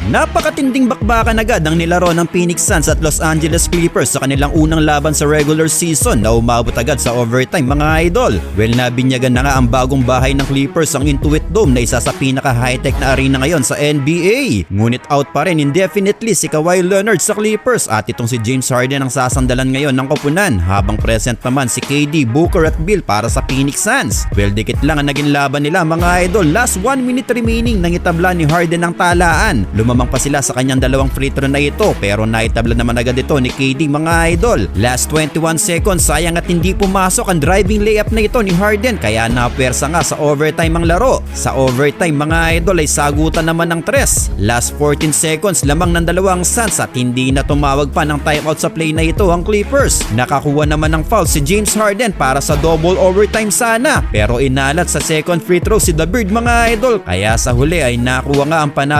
Napakatinding bakbakan agad ang nilaro ng Phoenix Suns at Los Angeles Clippers sa kanilang unang laban sa regular season na umabot agad sa overtime mga idol. Well, nabinyagan na nga ang bagong bahay ng Clippers, ang Intuit Dome na isa sa pinaka-high-tech na arena ngayon sa NBA. Ngunit out pa rin indefinitely si Kawhi Leonard sa Clippers at itong si James Harden ang sasandalan ngayon ng koponan, habang present naman si KD, Booker at Bill para sa Phoenix Suns. Well, dikit lang ang naging laban nila mga idol. Last 1 minute remaining nang itabla ni Harden ang talaan. Lumamang pa sila sa kanyang dalawang free throw na ito pero naitabla naman agad ito ni KD mga idol. Last 21 seconds, sayang at hindi pumasok ang driving layup na ito ni Harden kaya napuwersa nga sa overtime ang laro. Sa overtime mga idol ay sagutan naman ng 3. Last 14 seconds lamang ng dalawang Suns at hindi na tumawag pa ng timeout sa play na ito ang Clippers. Nakakuha naman ng foul si James Harden para sa double overtime sana pero inalat sa second free throw si The Bird mga idol kaya sa huli ay nakuha nga ang panalo